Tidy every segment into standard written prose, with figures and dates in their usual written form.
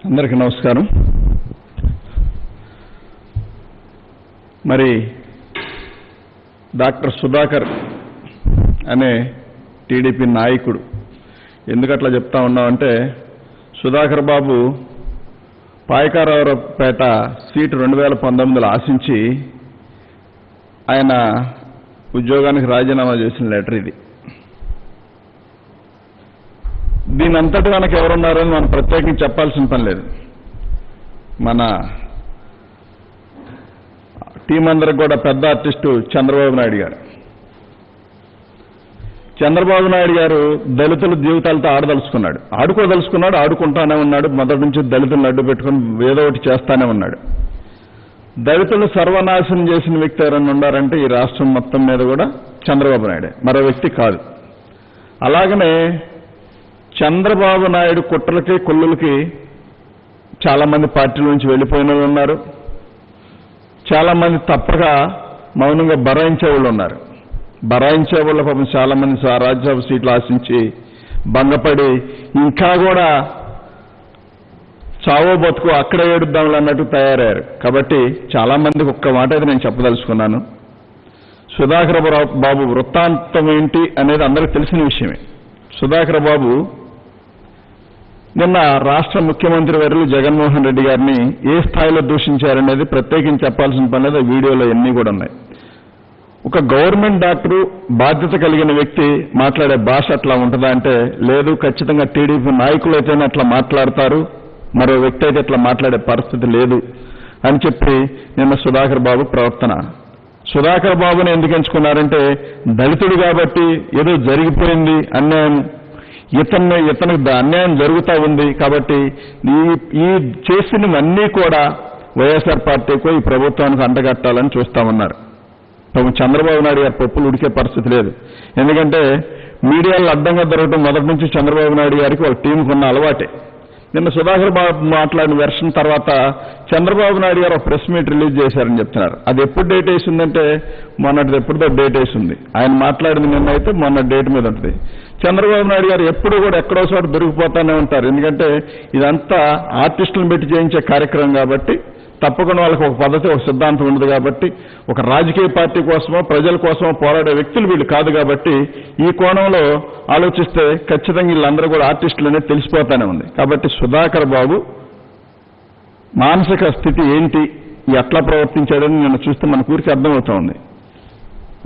అందరికీ నమస్కారం. మరి డాక్టర్ సుధాకర్ అనే టీడీపీ నాయకుడు ఎందుకట్లా చెప్తా ఉన్నామంటే, సుధాకర్ బాబు పాయకారావుపేట సీటు 2019లో ఆశించి ఆయన ఉద్యోగానికి రాజీనామా చేసిన లెటర్ ఇది. దీని అంతటి మనకు ఎవరున్నారని మనం ప్రత్యేకంగా చెప్పాల్సిన పని లేదు. మన టీం అందరికి కూడా పెద్ద ఆర్టిస్టు చంద్రబాబు నాయుడు గారు. చంద్రబాబు నాయుడు గారు దళితుల జీవితాలతో ఆడుకోదలుచుకున్నాడు, ఆడుకుంటానే ఉన్నాడు. మొదటి నుంచి దళితులను అడ్డు పెట్టుకుని ఏదో ఒకటి చేస్తానే ఉన్నాడు. దళితులు సర్వనాశనం చేసిన వ్యక్తి ఎవరైనా ఉన్నారంటే ఈ రాష్ట్రం మొత్తం మీద కూడా చంద్రబాబు నాయుడే, మరో వ్యక్తి కాదు. అలాగనే చంద్రబాబు నాయుడు కుట్రలకి కొల్లులకి చాలా మంది పార్టీల నుంచి వెళ్ళిపోయిన వాళ్ళు ఉన్నారు. చాలా మంది తప్పక మౌనంగా బరాయించే వాళ్ళు ఉన్నారు. బరాయించే వాళ్ళ పాపం చాలా మంది రాజ్యసభ సీట్లు ఆశించి భంగపడి ఇంకా కూడా చావో బతుకు అక్కడే ఏడుద్దాంలు అన్నట్టు తయారయ్యారు. కాబట్టి చాలా మందికి ఒక్క మాట అయితే నేను చెప్పదలుచుకున్నాను. సుధాకర్ బాబు వృత్తాంతం ఏంటి అనేది అందరికీ తెలిసిన విషయమే. సుధాకర్ బాబు నిన్న రాష్ట్ర ముఖ్యమంత్రి వర్యులు జగన్మోహన్ రెడ్డి గారిని ఏ స్థాయిలో దూషించారనేది ప్రత్యేకించి చెప్పాల్సిన పని లేదు. వీడియోలో ఎన్ని కూడా ఉన్నాయి. ఒక గవర్నమెంట్ డాక్టరు బాధ్యత కలిగిన వ్యక్తి మాట్లాడే భాష అట్లా ఉంటుందా అంటే లేదు, ఖచ్చితంగా టీడీపీ నాయకులు అయితేనే అట్లా మాట్లాడతారు, మరో వ్యక్తి అయితే అట్లా మాట్లాడే పరిస్థితి లేదు అని చెప్పి నిన్న సుధాకర్ బాబు ప్రవర్తన. సుధాకర్ బాబుని ఎందుకు ఎంచుకున్నారంటే దళితుడు కాబట్టి ఏదో జరిగిపోయింది అన్యాయం, ఇతనికి అన్యాయం జరుగుతూ ఉంది కాబట్టి ఈ చేసినవన్నీ కూడా వైఎస్ఆర్ పార్టీకో ఈ ప్రభుత్వానికి అంటగట్టాలని చూస్తామన్నారు. చంద్రబాబు నాయుడు గారి పప్పులు ఉడికే పరిస్థితి లేదు. ఎందుకంటే మీడియాలో అడ్డంగా దొరకడం మొదటి నుంచి చంద్రబాబు నాయుడు గారికి వాళ్ళ టీంకు ఉన్న అలవాటే. నిన్న సుధాకర్ బాబు మాట్లాడిన వెర్షన్ తర్వాత చంద్రబాబు నాయుడు గారు ఒక ప్రెస్ మీట్ రిలీజ్ చేశారని చెప్తున్నారు. అది ఎప్పుడు డేట్ వేసిందంటే మొన్నటిది ఎప్పుడుదో డేట్ వేసింది. ఆయన మాట్లాడింది నిన్న అయితే మొన్న డేట్ మీద ఉంటుంది. చంద్రబాబు నాయుడు గారు ఎప్పుడు కూడా ఎక్కడో చోట దొరికిపోతానే ఉంటారు. ఎందుకంటే ఇదంతా ఆర్టిస్టులను పెట్టి చేయించే కార్యక్రమం కాబట్టి తప్పకుండా వాళ్ళకి ఒక పద్ధతి, ఒక సిద్ధాంతం ఉండదు. కాబట్టి ఒక రాజకీయ పార్టీ కోసమో ప్రజల కోసమో పోరాడే వ్యక్తులు వీళ్ళు కాదు. కాబట్టి ఈ కోణంలో ఆలోచిస్తే ఖచ్చితంగా వీళ్ళందరూ కూడా ఆర్టిస్టులు అనేది తెలిసిపోతానే ఉంది. కాబట్టి సుధాకర్ బాబు మానసిక స్థితి ఏంటి, ఎట్లా ప్రవర్తించాడని నిన్న చూస్తే మన ఊరికి అర్థమవుతోంది.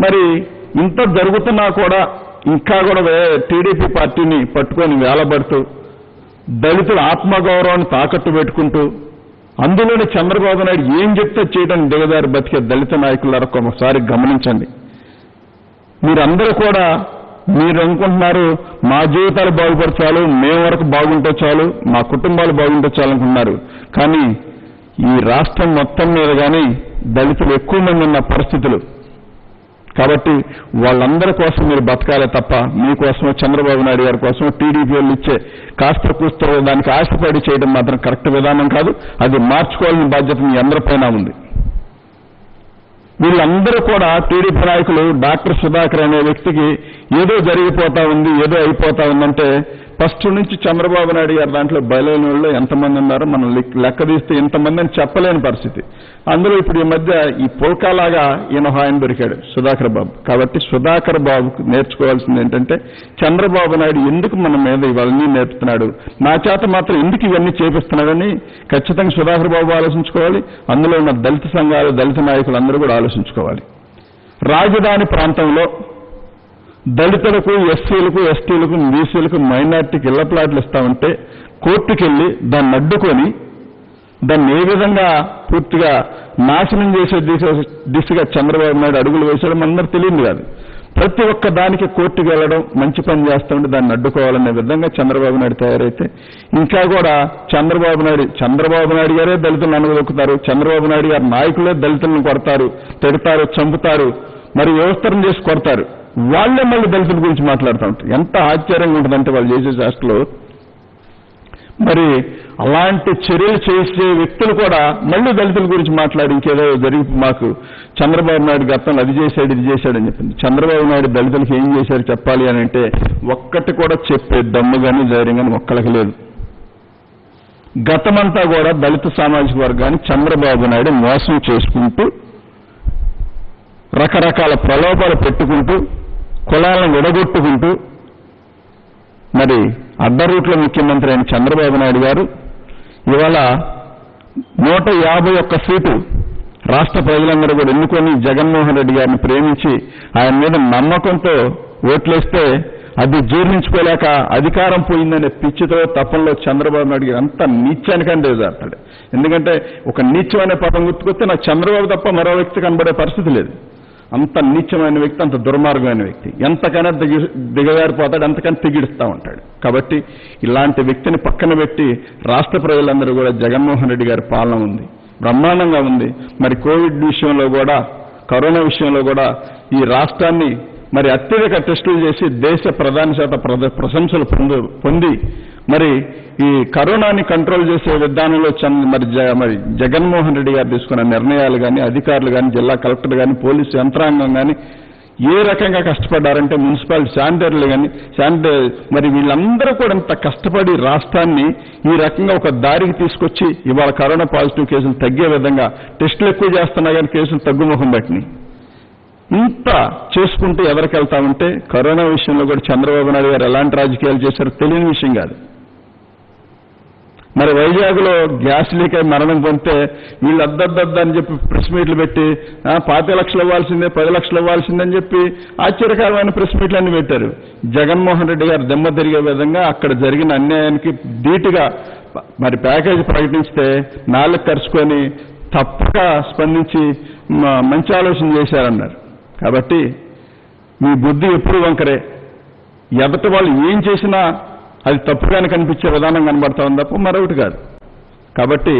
మరి ఇంత జరుగుతున్నా కూడా ఇంకా కూడా టీడీపీ పార్టీని పట్టుకొని వేలబడుతూ దళితుల ఆత్మగౌరవాన్ని తాకట్టు పెట్టుకుంటూ అందులోనే చంద్రబాబు నాయుడు ఏం చెప్తే చేయడానికి దిగదారి బతికే దళిత నాయకులారా ఒకసారి గమనించండి. మీరందరూ కూడా మీరు అనుకుంటున్నారు మా జీవితాలు బాగుపరచాలి, మేము వరకు బాగుంటే చాలు, మా కుటుంబాలు బాగుంటే చాలు అనుకుంటున్నారు. కానీ ఈ రాష్ట్రం మొత్తం మీద కానీ దళితులు ఎక్కువ మంది ఉన్న పరిస్థితులు. కాబట్టి వాళ్ళందరి కోసం మీరు బతకాలే తప్ప మీకోసమో చంద్రబాబు నాయుడు గారి కోసం టీడీపీ వాళ్ళు ఇచ్చే కాస్త కూస్తో దానికి ఆశపడి చేయడం మాత్రం కరెక్ట్ విధానం కాదు. అది మార్చుకోవాల్సిన బాధ్యత మీ అందరిపైన ఉంది. వీళ్ళందరూ కూడా టీడీపీ నాయకులు డాక్టర్ సుధాకర్ అనే వ్యక్తికి ఏదో జరిగిపోతా ఉంది, ఏదో అయిపోతా ఉందంటే ఫస్ట్ నుంచి చంద్రబాబు నాయుడు గారు దాంట్లో బయలుదేరిన వాళ్ళు ఎంతమంది ఉన్నారో మనం లెక్క తీస్తే ఇంతమంది అని చెప్పలేని పరిస్థితి. అందులో ఇప్పుడు ఈ మధ్య ఈ పుల్కాలాగా ఈయన ఆయన దొరికాడు సుధాకర్ బాబు. కాబట్టి సుధాకర్ బాబుకు నేర్చుకోవాల్సింది ఏంటంటే చంద్రబాబు నాయుడు ఎందుకు మన మీద ఇవన్నీ నేర్పుతున్నాడు, నా చేత మాత్రం ఎందుకు ఇవన్నీ చేపిస్తున్నాడని ఖచ్చితంగా సుధాకర్ బాబు ఆలోచించుకోవాలి. అందులో ఉన్న దళిత సంఘాలు, దళిత నాయకులు అందరూ కూడా ఆలోచించుకోవాలి. రాజధాని ప్రాంతంలో దళితులకు, ఎస్సీలకు, ఎస్టీలకు, బీసీలకు, మైనార్టీకి ఇళ్ల ప్లాట్లు ఇస్తామంటే కోర్టుకెళ్లి దాన్ని అడ్డుకొని దాన్ని ఏ విధంగా పూర్తిగా నాశనం చేసే దిశగా చంద్రబాబు నాయుడు అడుగులు వేసాడు మనందరూ తెలియదు కాదు. ప్రతి ఒక్క దానికి కోర్టుకు వెళ్లడం, మంచి పని చేస్తూ ఉంటే దాన్ని అడ్డుకోవాలనే విధంగా చంద్రబాబు నాయుడు తయారైతే ఇంకా కూడా చంద్రబాబు నాయుడు గారే దళితులను అనగదొక్కుతారు. చంద్రబాబు నాయుడు గారి నాయకులే దళితులను కొడతారు, తిడతారు, చంపుతారు, మరి వ్యవస్థరం చేసి కొడతారు. వాళ్లే మళ్ళీ దళితుల గురించి మాట్లాడుతూ ఉంటారు. ఎంత ఆశ్చర్యంగా ఉంటుందంటే వాళ్ళు చేసే శాస్త్రలో. మరి అలాంటి చర్యలు చేసే వ్యక్తులు కూడా మళ్ళీ దళితుల గురించి మాట్లాడి ఇంకేదో జరిగి మాకు చంద్రబాబు నాయుడు గతంలో అది చేశాడు, ఇది చేశాడని చెప్పింది. చంద్రబాబు నాయుడు దళితులకు ఏం చేశారు చెప్పాలి అని అంటే ఒక్కటి కూడా చెప్పే దమ్ము కానీ ధైర్యం కానీ ఒక్కళ్ళకి లేదు. గతమంతా కూడా దళిత సామాజిక వర్గాన్ని చంద్రబాబు నాయుడు మోసం చేసుకుంటూ రకరకాల ప్రలోభాలు పెట్టుకుంటూ కులాలను విడగొట్టుకుంటూ మరి అడ్డరూట్ల ముఖ్యమంత్రి అయిన చంద్రబాబు నాయుడు గారు ఇవాళ 151 సీటు రాష్ట్ర ప్రజలందరూ కూడా ఎన్నుకొని జగన్మోహన్ రెడ్డి గారిని ప్రేమించి ఆయన మీద నమ్మకంతో ఓట్లేస్తే అది జీర్ణించుకోలేక అధికారం పోయిందనే పిచ్చితో తప్పంలో చంద్రబాబు నాయుడు గారు అంత నీచానికని దిగజారుతాడు. ఎందుకంటే ఒక నీచం అనే పదం గుర్తుకొస్తే నాకు చంద్రబాబు తప్ప మరో వ్యక్తి కనబడే పరిస్థితి లేదు. అంత నీచమైన వ్యక్తి, అంత దుర్మార్గమైన వ్యక్తి, ఎంతకైనా దిగజారిపోతాడు, ఎంతకైనా తెగిడుస్తూ ఉంటాడు. కాబట్టి ఇలాంటి వ్యక్తిని పక్కన పెట్టి రాష్ట్ర ప్రజలందరూ కూడా జగన్మోహన్ రెడ్డి గారి పాలన ఉంది, బ్రహ్మాండంగా ఉంది. మరి కోవిడ్ విషయంలో కూడా, కరోనా విషయంలో కూడా ఈ రాష్ట్రాన్ని మరి అత్యధిక టెస్టులు చేసి దేశ ప్రధాని చేత ప్రశంసలు పొంది మరి ఈ కరోనాని కంట్రోల్ చేసే విధానంలో మరి జగన్మోహన్ రెడ్డి గారు తీసుకున్న నిర్ణయాలు కానీ, అధికారులు కానీ, జిల్లా కలెక్టర్ కానీ, పోలీసు యంత్రాంగం కానీ ఏ రకంగా కష్టపడ్డారంటే మున్సిపాలిటీ శానిటరీలు కానీ మరి వీళ్ళందరూ కూడా ఇంత కష్టపడి రాష్ట్రాన్ని ఈ రకంగా ఒక దారికి తీసుకొచ్చి ఇవాళ కరోనా పాజిటివ్ కేసులు తగ్గే విధంగా టెస్టులు ఎక్కువ చేస్తున్నా కానీ కేసులు తగ్గుముఖం పట్టినాయి. ఇంత చేసుకుంటూ ఎవరికెళ్తామంటే కరోనా విషయంలో కూడా చంద్రబాబు నాయుడు గారు ఎలాంటి రాజకీయాలు చేశారో తెలియని విషయం కాదు. మరి వైజాగ్లో గ్యాస్ లీక్ అయి మరణం పొందితే వీళ్ళు అని చెప్పి ప్రెస్ మీట్లు పెట్టి 5 లక్షలు ఇవ్వాల్సిందే, 10 లక్షలు ఇవ్వాల్సిందని చెప్పి ఆశ్చర్యకరమైన ప్రెస్ మీట్లన్నీ పెట్టారు. జగన్మోహన్ రెడ్డి గారు దెమ్మ తిరిగే విధంగా అక్కడ జరిగిన అన్యాయానికి ధీటుగా మరి ప్యాకేజీ ప్రకటిస్తే నాలుగు ఖర్చుకొని తప్పక స్పందించి మంచి ఆలోచన చేశారన్నారు. కాబట్టి మీ బుద్ధి ఎప్పుడు వంకరే, ఎదటి వాళ్ళు ఏం చేసినా అది తప్పుగానే కనిపించే విధానం కనబడతా ఉంది తప్ప మరొకటి కాదు. కాబట్టి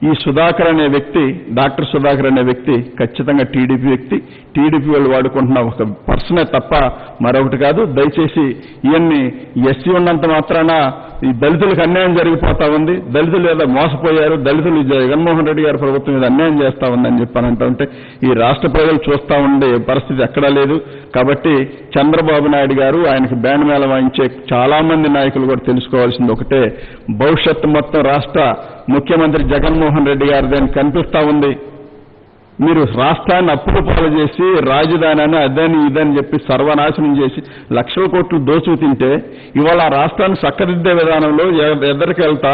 ఈ సుధాకర్ అనే వ్యక్తి, డాక్టర్ సుధాకర్ అనే వ్యక్తి ఖచ్చితంగా టీడీపీ వ్యక్తి, టీడీపీ వాళ్ళు వాడుకుంటున్న ఒక పర్సనే తప్ప మరొకటి కాదు. దయచేసి ఇవన్నీ ఎస్సీ ఉన్నంత మాత్రాన ఈ దళితులకు అన్యాయం జరిగిపోతా ఉంది, దళితులు ఏదో మోసపోయారు, దళితులు జగన్మోహన్ రెడ్డి గారి ప్రభుత్వం మీద అన్యాయం చేస్తా ఉందని చెప్పానంటే ఈ రాష్ట్ర ప్రజలు చూస్తూ ఉండే పరిస్థితి ఎక్కడా లేదు. కాబట్టి చంద్రబాబు నాయుడు గారు, ఆయనకు బ్యాండ్ మేళ వాయించే చాలా మంది నాయకులు కూడా తెలుసుకోవాల్సింది ఒకటే, భవిష్యత్తు మొత్తం రాష్ట్ర ముఖ్యమంత్రి జగన్మోహన్ రెడ్డి గారిదని కనిపిస్తా ఉంది. మీరు రాష్ట్రాన్ని అప్పులు పాలు చేసి రాజధాని అదని ఇదని చెప్పి సర్వనాశనం చేసి లక్షల కోట్లు దోచుకు తింటే ఇవాళ ఆ రాష్ట్రాన్ని చక్కదిద్దే విధానంలో ఎదురుకు వెళ్తా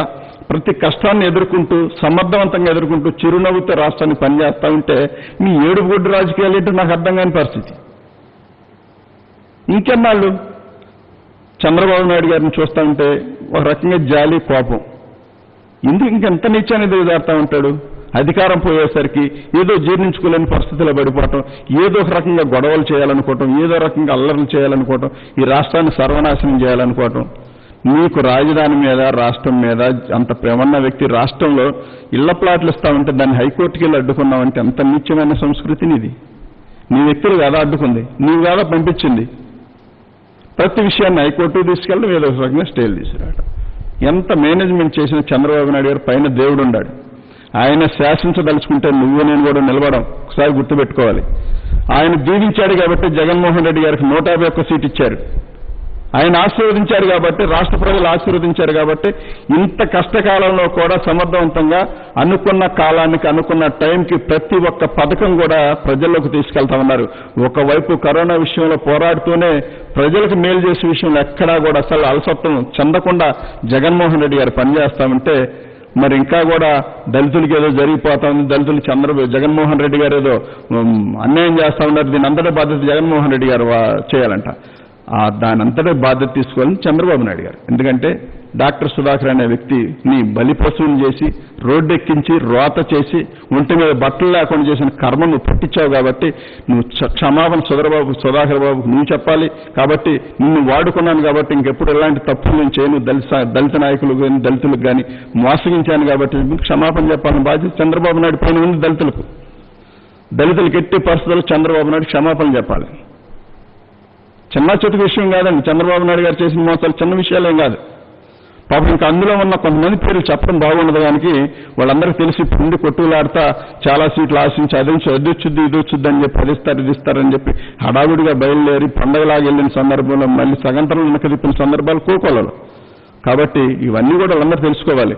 ప్రతి కష్టాన్ని ఎదుర్కొంటూ సమర్థవంతంగా ఎదుర్కొంటూ చిరునవ్వుతో రాష్ట్రాన్ని పనిచేస్తా ఉంటే మీ ఏడుగుడ్డు రాజకీయాలు ఏంటో నాకు అర్థం కాని పరిస్థితి. ఇంకెన్నాళ్ళు చంద్రబాబు నాయుడు గారిని చూస్తా ఉంటే ఒక రకంగా జాలి, కోపం. ఎందుకు ఇంకెంత నీచాన్ని దిగజారుతా ఉంటాడు? అధికారం పోయేసరికి ఏదో జీర్ణించుకోలేని పరిస్థితిలో పడిపోవటం, ఏదో ఒక రకంగా గొడవలు చేయాలనుకోవటం, ఏదో రకంగా అల్లర్లు చేయాలనుకోవటం, ఈ రాష్ట్రాన్ని సర్వనాశనం చేయాలనుకోవటం. మీకు రాజధాని మీద, రాష్ట్రం మీద అంత ప్రేమన్న వ్యక్తి రాష్ట్రంలో ఇళ్ల ప్లాట్లు ఇస్తా ఉంటే దాన్ని హైకోర్టుకి వెళ్ళి అడ్డుకున్నామంటే ఎంత నీచమైన సంస్కృతిని ఇది. నీ వ్యక్తులు కాదా అడ్డుకుంది, నీవు కాదా పంపించింది. ప్రతి విషయాన్ని హైకోర్టుకు తీసుకెళ్ళడం, ఏదో ఒక రకంగా స్టేలు తీసుకురావడం. ఎంత మేనేజ్మెంట్ చేసిన చంద్రబాబు నాయుడు గారు పైన దేవుడు ఉన్నాడు. ఆయన శాసించదలుచుకుంటే నువ్వు నేను కూడా నిలబడం ఒకసారి గుర్తుపెట్టుకోవాలి. ఆయన దీవించాడు కాబట్టి జగన్మోహన్ రెడ్డి గారికి 151 సీట్ ఇచ్చారు. ఆయన ఆశీర్వదించారు కాబట్టి, రాష్ట్ర ప్రజలు ఆశీర్వదించారు కాబట్టి ఇంత కష్టకాలంలో కూడా సమర్థవంతంగా అనుకున్న కాలానికి, అనుకున్న టైంకి ప్రతి ఒక్క పథకం కూడా ప్రజల్లోకి తీసుకెళ్తా ఉన్నారు. ఒకవైపు కరోనా విషయంలో పోరాడుతూనే ప్రజలకు మేలు చేసే విషయంలో ఎక్కడా కూడా అసలు అలసత్వం చెందకుండా జగన్మోహన్ రెడ్డి గారు పనిచేస్తామంటే మరి ఇంకా కూడా దళితులకి ఏదో జరిగిపోతా ఉంది, దళితులు జగన్మోహన్ రెడ్డి గారు ఏదో అన్యాయం చేస్తా ఉన్నారు, దీని అంతటా బాధ్యత జగన్మోహన్ రెడ్డి గారు చేయాలంట. దాని అంతటా బాధ్యత తీసుకోవాలని చంద్రబాబు నాయుడు గారు. ఎందుకంటే డాక్టర్ సుధాకర్ అనే వ్యక్తిని బలిపశువుని చేసి, రోడ్డెక్కించి, రోత చేసి, ఒంటి మీద బట్టలు లేకుండా చేసిన కర్మ నువ్వు పట్టించావు కాబట్టి నువ్వు క్షమాపణ సుధాకర్ బాబుకు నువ్వు చెప్పాలి. కాబట్టి నిన్ను వాడుకున్నాను కాబట్టి ఇంకెప్పుడు ఎలాంటి తప్పులు నేను చేయను, దళిత నాయకులు కానీ దళితులకు కానీ మోసగించాను కాబట్టి క్షమాపణ చెప్పాలని బాధ్యత చంద్రబాబు నాయుడు పైన ఉంది. దళితులకు ఎట్టి పరిస్థితుల్లో చంద్రబాబు నాయుడు క్షమాపణ చెప్పాలి. చిన్న చితక విషయం కాదండి, చంద్రబాబు నాయుడు గారు చేసిన మోసాలు చిన్న విషయాలేం కాదు. పాపం ఇంకా అందులో ఉన్న కొంతమంది పేర్లు చెప్పడం బాగుండదు. దానికి వాళ్ళందరికీ తెలిసి పుండి కొట్టులాడుతా చాలా సీట్లు ఆశించి అదొచ్చుద్ది ఇదొచ్చుద్ది అని చెప్పి ఇది ఇస్తారని చెప్పి హడావుడిగా బయలుదేరి పండగలాగా వెళ్ళిన సందర్భంలో మళ్ళీ సగంతరం వెనక తిప్పిన సందర్భాలు కోకోలలో. కాబట్టి ఇవన్నీ కూడా వాళ్ళందరూ తెలుసుకోవాలి.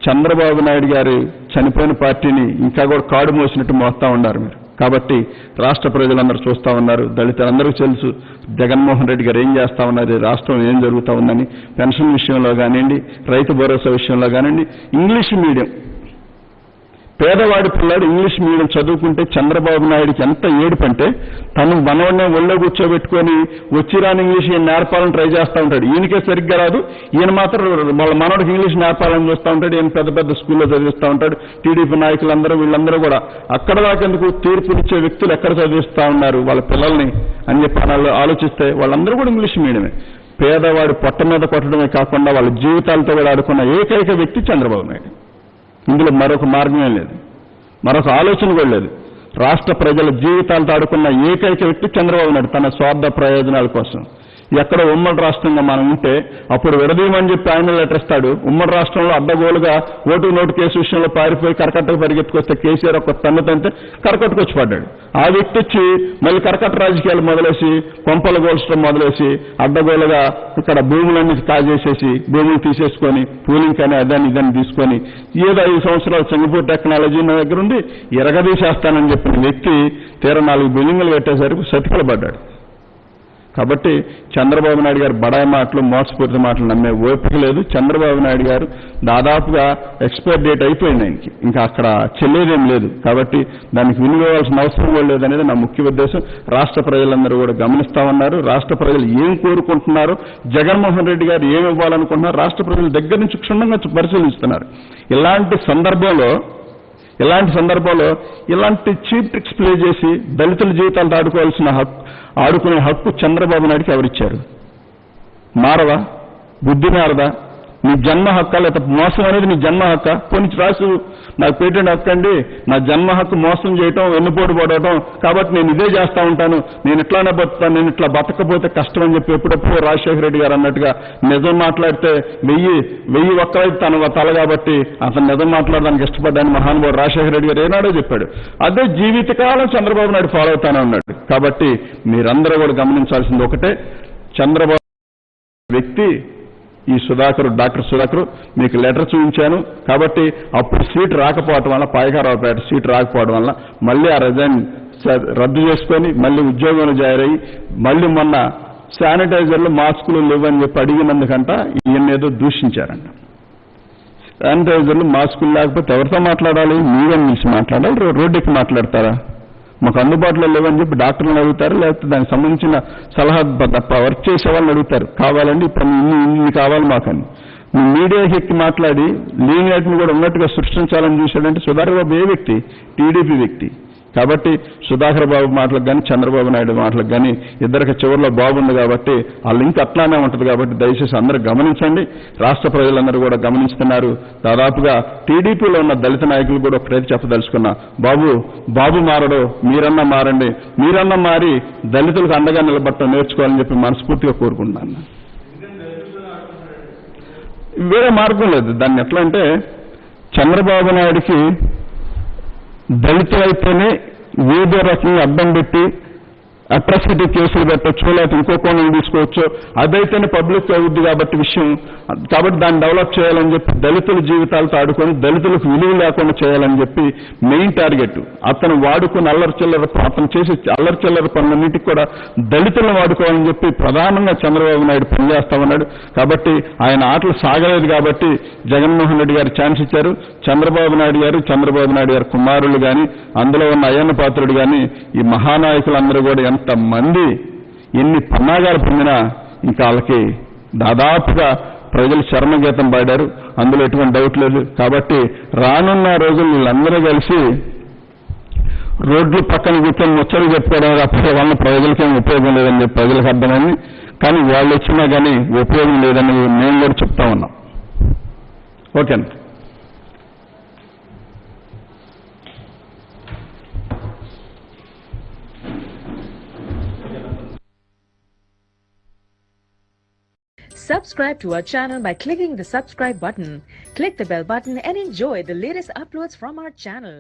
చంద్రబాబు నాయుడు గారు చనిపోయిన పార్టీని ఇంకా కూడా కాడు మోసినట్టు మోస్తా ఉన్నారు మీరు. కాబట్టి రాష్ట్ర ప్రజలందరూ చూస్తూ ఉన్నారు, దళితులందరికీ తెలుసు జగన్మోహన్ రెడ్డి గారు ఏం చేస్తూ ఉన్నారు, రాష్ట్రం ఏం జరుగుతూ ఉందని. పెన్షన్ విషయంలో కానివ్వండి, రైతు భరోసా విషయంలో కానివ్వండి, ఇంగ్లీష్ మీడియం పేదవాడి పిల్లాడు ఇంగ్లీష్ మీడియం చదువుకుంటే చంద్రబాబు నాయుడికి ఎంత ఏడుపంటే తను మనవన్నే ఒళ్ళో కూర్చోబెట్టుకొని వచ్చిరాని ఇంగ్లీష్ ఈయన నేర్పాలని ట్రై చేస్తూ ఉంటాడు. ఈయనకే సరిగ్గా రాదు, ఈయన మాత్రం వాళ్ళ మనవడికి ఇంగ్లీష్ నేర్పాలని చూస్తూ ఉంటాడు. ఈయన పెద్ద పెద్ద స్కూల్లో చదివిస్తూ ఉంటాడు. టీడీపీ నాయకులందరూ వీళ్ళందరూ కూడా అక్కడ దాకెందుకు తీర్పునిచ్చే వ్యక్తులు ఎక్కడ చదివిస్తూ ఉన్నారు వాళ్ళ పిల్లల్ని అని చెప్పి ఆలోచిస్తే వాళ్ళందరూ కూడా ఇంగ్లీష్ మీడియమే. పేదవాడు పొట్ట మీద కొట్టడమే కాకుండా వాళ్ళ జీవితాలతో కూడా ఆడుకున్న ఏకైక వ్యక్తి చంద్రబాబు నాయుడు. ఇందులో మరొక మార్గమే లేదు, మరొక ఆలోచన కూడా లేదు. రాష్ట్ర ప్రజల జీవితాలతో ఆడుకున్న ఏకైక వ్యక్తి చంద్రబాబు నాయుడు తన స్వార్థ ప్రయోజనాల కోసం. ఎక్కడో ఉమ్మడి రాష్ట్రంగా మనం ఉంటే అప్పుడు విడదీయమని చెప్పి ఆయన లెటర్ ఇస్తాడు. ఉమ్మడి రాష్ట్రంలో అడ్డగోలుగా ఓటు నోటు కేసు విషయంలో పారిపోయి కరకట్టకు పరిగెత్తుకొస్తే కేసీఆర్ ఒక తన్నుతంటే కరకట్టుకొచ్చి పడ్డాడు. ఆ వ్యక్తి వచ్చి మళ్ళీ కరకట్ట రాజకీయాలు మొదలేసి కొంపలు గోల్చడం మొదలేసి అడ్డగోలుగా ఇక్కడ భూములన్నీ కాజేసేసి భూములు తీసేసుకొని పూలింగ్ కానీ అదాన్ని ఇదాన్ని తీసుకొని ఏదో 5 సంవత్సరాలు సింగపూర్ టెక్నాలజీ నా దగ్గర ఉండి ఎరగదీసేస్తానని చెప్పిన వ్యక్తి తీరా 4 బిల్డింగులు కట్టేసరికి సతికిల పడ్డాడు. కాబట్టి చంద్రబాబు నాయుడు గారు బడాయి మాటలు మోసపూరిత మాటలు నమ్మే ఓపిక లేదు. చంద్రబాబు నాయుడు గారు దాదాపుగా ఎక్స్పైర్ డేట్ అయిపోయింది ఆయనకి, ఇంకా అక్కడ చెల్లేదేం లేదు. కాబట్టి దానికి వినియోగాల్సిన అవసరం కూడా లేదనేది నా ముఖ్య ఉద్దేశం. రాష్ట్ర ప్రజలందరూ కూడా గమనిస్తా ఉన్నారు. రాష్ట్ర ప్రజలు ఏం కోరుకుంటున్నారో, జగన్మోహన్ రెడ్డి గారు ఏమి ఇవ్వాలనుకుంటున్నారో రాష్ట్ర ప్రజల దగ్గర నుంచి క్షుణ్ణంగా పరిశీలిస్తున్నారు. ఇలాంటి సందర్భంలో ఇలాంటి చీప్ ట్రిక్స్ ప్లే చేసి దళితుల జీవితాలు ఆడుకునే హక్కు చంద్రబాబు నాయుడికి ఎవరిచ్చారు? మారదా? బుద్ధి మారదా? నీ జన్మ హక్కా, లేకపోతే మోసం అనేది నీ జన్మ హక్క? కొన్ని రాసు నాకు పేటెంట్ హక్కు అండి, నా జన్మ హక్కు మోసం చేయటం, వెన్నుపోటు పడటం, కాబట్టి నేను ఇదే చేస్తా ఉంటాను, నేను ఇట్లానే బతుకుతాను, నేను ఇట్లా బతకపోతే కష్టం అని చెప్పి ఎప్పుడప్పుడు రాజశేఖర రెడ్డి గారు అన్నట్టుగా నిజం మాట్లాడితే 1000 ఒక్కరైతే తన తల కాబట్టి అతను నిజం మాట్లాడడానికి ఇష్టపడ్డాను మహానుభావుడు రాజశేఖర రెడ్డి గారు ఏనాడో చెప్పాడు. అదే జీవితకాలం చంద్రబాబు నాయుడు ఫాలో అవుతానే ఉన్నాడు. కాబట్టి మీరందరూ కూడా గమనించాల్సింది ఒకటే, చంద్రబాబు వ్యక్తి ఈ డాక్టర్ సుధాకర్ మీకు లెటర్ చూపించాను కాబట్టి అప్పుడు సీట్ రాకపోవడం వల్ల, పాయకారావుపేట సీట్ రాకపోవడం వల్ల మళ్ళీ ఆ రిజైన్ రద్దు చేసుకొని మళ్ళీ ఉద్యోగంలో జాయిన్ అయ్యి మళ్ళీ మొన్న శానిటైజర్లు మాస్కులు లేవని చెప్పి అడిగినందుకంట ఈయన ఏదో దూషించారంట. శానిటైజర్లు మాస్కులు లేకపోతే ఎవరితో మాట్లాడాలి? మీరేం మిల్సి మాట్లాడాలి? రోడ్డుకి మాట్లాడతారా? మాకు అందుబాటులో లేవని చెప్పి డాక్టర్లను అడుగుతారు, లేకపోతే దానికి సంబంధించిన సలహా వర్క్ చేసే వాళ్ళని అడుగుతారు. కావాలండి ఇప్పుడు ఇన్ని కావాలి మాకని. మీడియాకి ఎక్కి మాట్లాడి లీనియాటిని కూడా ఉన్నట్టుగా సృష్టించాలని చూశాడంటే సుధాకర్ బాబు ఏ వ్యక్తి? టీడీపీ వ్యక్తి. కాబట్టి సుధాకర్ బాబు మాటలకు కానీ చంద్రబాబు నాయుడు మాటలకు కానీ ఇద్దరికి చివరిలో బాగుంది కాబట్టి ఆ లింక్ అట్లానే ఉంటుంది. కాబట్టి దయచేసి అందరూ గమనించండి. రాష్ట్ర ప్రజలందరూ కూడా గమనిస్తున్నారు. దాదాపుగా టీడీపీలో ఉన్న దళిత నాయకులు కూడా ఒకటైతే చెప్పదలుచుకున్నా, బాబు మారడు, మీరన్నా మారండి, మీరన్నా మారి దళితులకు అండగా నిలబడటం నేర్చుకోవాలని చెప్పి మనస్ఫూర్తిగా కోరుకుంటున్నాను. వేరే మార్గం లేదు. దాన్ని ఎట్లా అంటే చంద్రబాబు నాయుడికి దళితులైతేనే ఏదో రకంగా అడ్డం పెట్టి అట్రాసిటీ కేసులు పెట్టచ్చు, లేకపోతే ఇంకో కోణం తీసుకోవచ్చు, అదైతేనే పబ్లిక్ అవుద్ది కాబట్టి విషయం. కాబట్టి దాన్ని డెవలప్ చేయాలని చెప్పి దళితుల జీవితాలతో ఆడుకొని దళితులకు విలువ లేకుండా చేయాలని చెప్పి మెయిన్ టార్గెట్. అతను వాడుకుని అతను చేసే అల్లరిచిల్లర పనులన్నింటికి కూడా దళితులను వాడుకోవాలని చెప్పి ప్రధానంగా చంద్రబాబు నాయుడు పనిచేస్తా ఉన్నాడు. కాబట్టి ఆయన ఆటలు సాగలేదు కాబట్టి జగన్మోహన్ రెడ్డి గారు ఛాన్స్ ఇచ్చారు. చంద్రబాబు నాయుడు గారు కుమారులు కానీ, అందులో ఉన్న అయ్యన్న పాత్రుడు కానీ, ఈ మహానాయకులందరూ కూడా ఎంతమంది ఎన్ని పన్నాగాలు పొందినా ఇంకా వాళ్ళకి దాదాపుగా ప్రజలు చర్మగీతం పాడారు, అందులో ఎటువంటి డౌట్ లేదు. కాబట్టి రానున్న రోజులు వీళ్ళందరూ కలిసి రోడ్లు పక్కన కూర్చొని ముచ్చలు చెప్పుకోవడం తప్ప వల్ల ప్రజలకేం ఉపయోగం లేదని చెప్పి ప్రజలకు అర్థమైంది. కానీ వాళ్ళు వచ్చినా కానీ ఉపయోగం లేదని మేము కూడా చెప్తా ఉన్నాం. ఓకేనా? Subscribe to our channel by clicking the subscribe button. Click the bell button and enjoy the latest uploads from our channel.